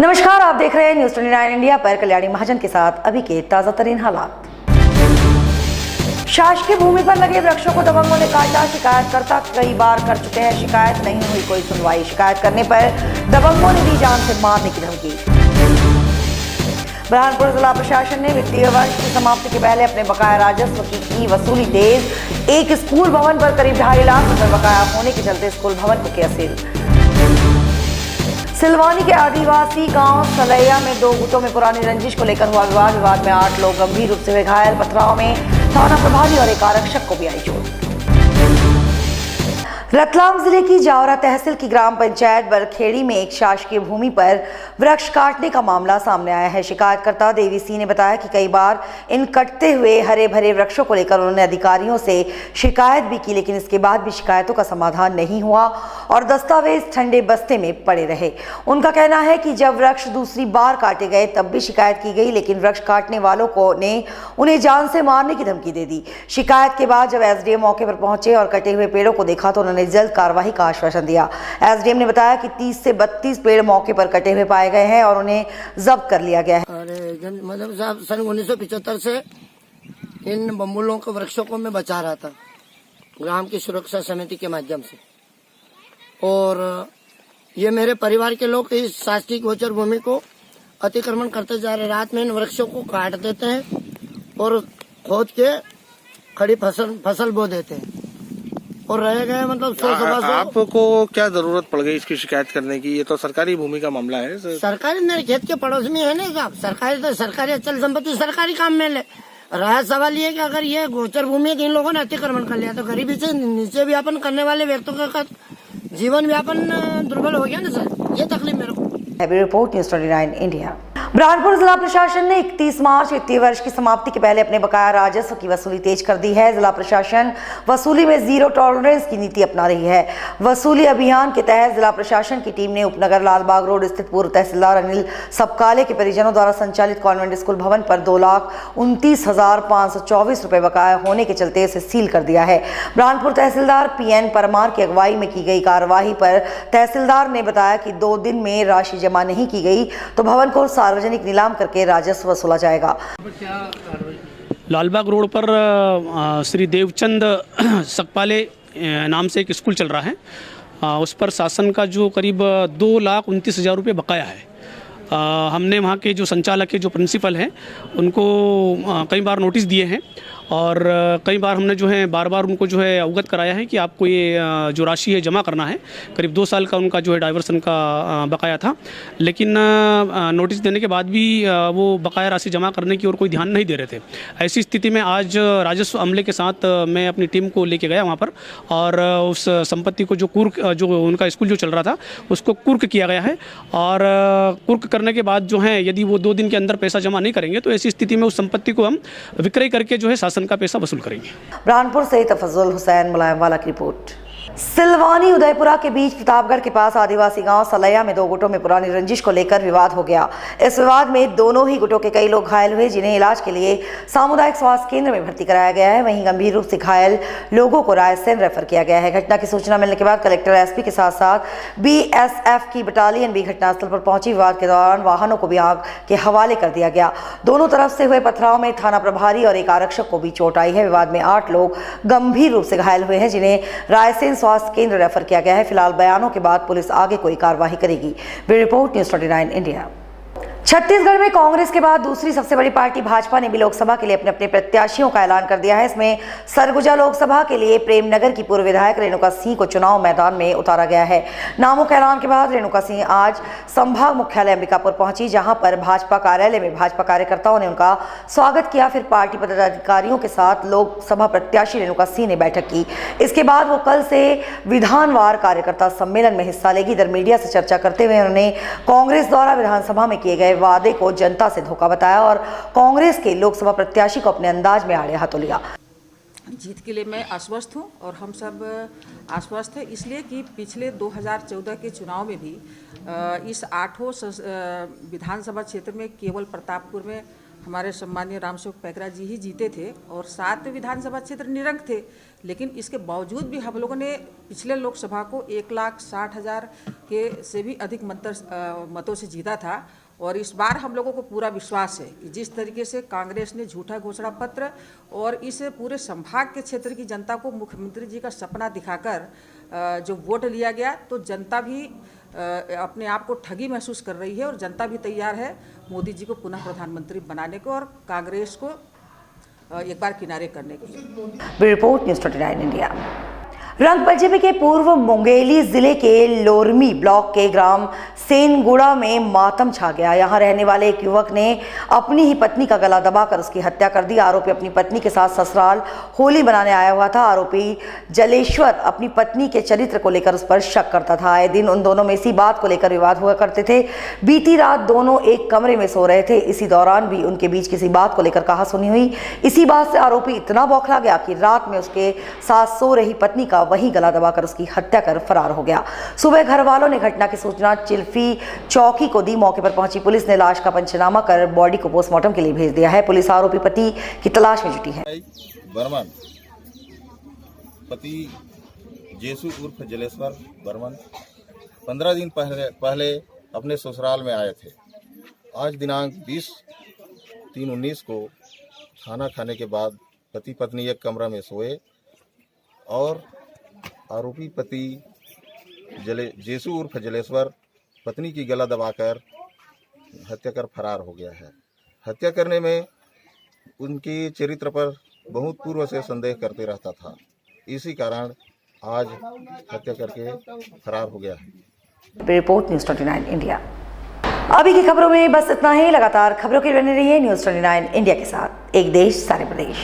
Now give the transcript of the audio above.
नमस्कार, आप देख रहे हैं न्यूज़ 29 इंडिया पर। कल्याणी महाजन के साथ अभी के ताजा तरीन हालात। शासकीय भूमि पर लगे वृक्षों को दबंगों ने काटा। शिकायतकर्ता कई बार कर चुके हैं शिकायत, नहीं हुई कोई सुनवाई। शिकायत करने पर दबंगों ने दी जान से मारने की धमकी। बुरहानपुर जिला प्रशासन ने वित्तीय वर्ष की समाप्ति के पहले अपने बकाया राजस्व की वसूली तेज। एक स्कूल भवन पर करीब 2.5 लाख रुपए बकाया होने के चलते स्कूल भवन को किया सील। सिलवानी के आदिवासी गांव सलैया में 2 गुटों में पुरानी रंजिश को लेकर हुआ विवाद में 8 लोग गंभीर रूप से हुए घायल। पथराव में थाना प्रभारी और एक आरक्षक को भी आई चोट। रतलाम जिले की जावरा तहसील की ग्राम पंचायत बरखेड़ी में एक शासकीय भूमि पर वृक्ष काटने का मामला सामने आया है। शिकायतकर्ता देवी सिंह ने बताया कि कई बार इन कटते हुए हरे भरे वृक्षों को लेकर उन्होंने अधिकारियों से शिकायत भी की, लेकिन इसके बाद भी शिकायतों का समाधान नहीं हुआ और दस्तावेज ठंडे बस्ते में पड़े रहे। उनका कहना है कि जब वृक्ष दूसरी बार काटे गए तब भी शिकायत की गई, लेकिन वृक्ष काटने वालों को ने उन्हें जान से मारने की धमकी दे दी। शिकायत के बाद जब एसडीएम मौके पर पहुंचे और कटे हुए पेड़ों को देखा तो उन्होंने जल्द कार्रवाई का आश्वासन दिया। एसडीएम ने बताया कि 30 से 32 पेड़ मौके पर कटे हुए पाए गए हैं और उन्हें जब्त कर लिया गया है। मतलब साहब सन 1975 से इन बम्बुलों के वृक्षों को मैं बचा रहा था ग्राम की सुरक्षा समिति के माध्यम से, और ये मेरे परिवार के लोग इस शासकीय गोचर भूमि को अतिक्रमण करते जा रहे। रात में इन वृक्षों को काट देते हैं और खोद के खड़ी फसल बो देते हैं और रह गए मतलब 100-125। आपको क्या जरूरत पड़ गई इसकी शिकायत करने की? ये तो सरकारी भूमि का मामला है। सरकारी मेरे खेत के पड़ोस में है ना साहब। सरकारी तो सरकारी अचल संपत्ति सरकारी काम में ले रहा। सवाल ये कि अगर ये गोचर भूमि इन लोगों ने अतिक्रमण कर लिया तो गरीबी से नीचे व्यापन करने वाले व्यक्तियों का जीवन व्यापन दुर्बल हो गया ना सर। ये तकलीफ मेरे को। Report news 29 India. बुरहानपुर जिला प्रशासन ने 31 मार्च वित्तीय वर्ष की समाप्ति के पहले अपने बकाया राजस्व की वसूली तेज कर दी है। जिला प्रशासन वसूली में जीरो टॉलरेंस की नीति अपना रही है। वसूली अभियान के तहत जिला प्रशासन की टीम ने उपनगर लालबाग रोड स्थित पूर्व तहसीलदार अनिल सबकाले के परिजनों द्वारा संचालित कॉन्वेंट स्कूल भवन पर 2,29,524 रुपए बकाया होने के चलते इसे सील कर दिया है। बुरहानपुर तहसीलदार PN परमार की अगुवाई में की गई कार्यवाही पर तहसीलदार ने बताया कि 2 दिन में राशि जमा नहीं की गई तो भवन को सार्वजनिक नीलाम करके राजस्व वसूला जाएगा। लालबाग रोड पर श्री देवचंद सकपाले नाम से एक स्कूल चल रहा है। उस पर शासन का जो करीब 2,29,000 रुपये बकाया है। हमने वहाँ के जो संचालक के जो प्रिंसिपल हैं उनको कई बार नोटिस दिए हैं और कई बार हमने जो है बार बार उनको जो है अवगत कराया है कि आपको ये जो राशि है जमा करना है। करीब 2 साल का उनका जो है डाइवर्सन का बकाया था, लेकिन नोटिस देने के बाद भी वो बकाया राशि जमा करने की ओर कोई ध्यान नहीं दे रहे थे। ऐसी स्थिति में आज राजस्व अमले के साथ मैं अपनी टीम को लेके गया वहाँ पर और उस संपत्ति को जो उनका स्कूल जो चल रहा था उसको कुर्क किया गया है और कुर्क करने के बाद जो है यदि वो 2 दिन के अंदर पैसा जमा नहीं करेंगे तो ऐसी स्थिति में उस संपत्ति को हम विक्रय करके जो है का पैसा वसूल करेंगे। बुरहानपुर से तफज्जुल हुसैन मुलायम वाला की रिपोर्ट। सिलवानी उदयपुरा के बीच प्रतापगढ़ के पास आदिवासी गांव सलैया में 2 गुटों में पुरानी रंजिश को लेकर विवाद हो गया। इस विवाद में दोनों ही गुटों के कई लोग घायल हुए, जिन्हें इलाज के लिए सामुदायिक स्वास्थ्य केंद्र में भर्ती कराया गया है। वहीं गंभीर रूप से घायल लोगों को रायसेन रेफर किया गया है। घटना की सूचना मिलने के बाद कलेक्टर SP के साथ साथ BSF की बटालियन भी घटनास्थल पर पहुंची। विवाद के दौरान वाहनों को भी आग के हवाले कर दिया गया। दोनों तरफ से हुए पथराव में थाना प्रभारी और एक आरक्षक को भी चोट आई है। विवाद में 8 लोग गंभीर रूप से घायल हुए हैं, जिन्हें रायसेन स्वास्थ्य केंद्र रेफर किया गया है। फिलहाल बयानों के बाद पुलिस आगे कोई कार्रवाई करेगी। Bureau report news 29 India. Chhattisgarh में कांग्रेस के बाद दूसरी सबसे बड़ी पार्टी भाजपा ने भी लोकसभा के लिए अपने अपने प्रत्याशियों का ऐलान कर दिया है। इसमें सरगुजा लोकसभा के लिए प्रेमनगर की पूर्व विधायक रेणुका सिंह को चुनाव मैदान में उतारा गया है। नामों के ऐलान के बाद रेणुका सिंह आज संभाग मुख्यालय अंबिकापुर पहुंची, जहां पर भाजपा कार्यालय में भाजपा कार्यकर्ताओं ने उनका स्वागत किया। फिर पार्टी पदाधिकारियों के साथ लोकसभा प्रत्याशी रेणुका सिंह ने बैठक की। इसके बाद वो कल से विधानवार कार्यकर्ता सम्मेलन में हिस्सा लेगी। इधर मीडिया से चर्चा करते हुए उन्होंने कांग्रेस द्वारा विधानसभा में किए गए वादे को जनता से धोखा बताया और कांग्रेस के लोकसभा प्रत्याशी को अपने अंदाज में आड़े हाथों लिया। जीत के लिए मैं आश्वस्त हूं और हम सब आश्वस्त हैं, इसलिए कि पिछले 2014 के चुनाव में भी इस 8 विधानसभा क्षेत्र में केवल प्रतापपुर में हमारे सम्मानीय रामसेवक पैकरा जी ही जीते थे और 7 विधानसभा क्षेत्र निरंक थे, लेकिन इसके बावजूद भी हम लोगों ने पिछले लोकसभा को 1,60,000 के से भी अधिक मतों से जीता था। और इस बार हम लोगों को पूरा विश्वास है कि जिस तरीके से कांग्रेस ने झूठा घोषणा पत्र और इस पूरे संभाग के क्षेत्र की जनता को मुख्यमंत्री जी का सपना दिखाकर जो वोट लिया गया, तो जनता भी अपने आप को ठगी महसूस कर रही है और जनता भी तैयार है मोदी जी को पुनः प्रधानमंत्री बनाने को और कांग्रेस को एक बार किनारे करने के लिए। Report news 29 India. रंग पंचमी के पूर्व मुंगेली जिले के लोरमी ब्लॉक के ग्राम सेनगुड़ा में मातम छा गया। यहां रहने वाले एक युवक ने अपनी ही पत्नी का गला दबाकर उसकी हत्या कर दी। आरोपी अपनी पत्नी के साथ ससुराल होली मनाने आया हुआ था। आरोपी जलेश्वर अपनी पत्नी के चरित्र को लेकर उस पर शक करता था। आए दिन उन दोनों में इसी बात को लेकर विवाद हुआ करते थे। बीती रात दोनों एक कमरे में सो रहे थे। इसी दौरान भी उनके बीच किसी बात को लेकर कहासुनी हुई। इसी बात से आरोपी इतना बौखला गया कि रात में उसके साथ सो रही पत्नी का वहीं गला दबाकर उसकी हत्या कर फरार हो गया। सुबह घर वालों ने घटना की सूचना चिल्फी चौकी को दी। मौके पर पहुंची पुलिस ने लाश का पंचनामा कर बॉडी को पोस्टमार्टम के लिए भेज दिया है। पुलिस आरोपी पति की तलाश में जुटी है। बर्मन पति जेसु उर्फ जलेश्वर बर्मन 15 दिन पहले अपने ससुराल में आए थे। आज दिनांक 20/3/19 को खाना खाने के बाद पति पत्नी एक कमरा में सोए और आरोपी पति जेसु उर्फ जलेश्वर पत्नी की गला दबाकर हत्या कर फरार हो गया है। हत्या करने में उनके चरित्र पर बहुत पूर्व से संदेह करते रहता था। इसी कारण आज हत्या करके फरार हो गया है। Report news 29 India. अभी की खबरों में बस इतना ही। लगातार खबरों के लिए बने रहिए न्यूज़ 29 इंडिया के साथ। एक देश सारे प्रदेश।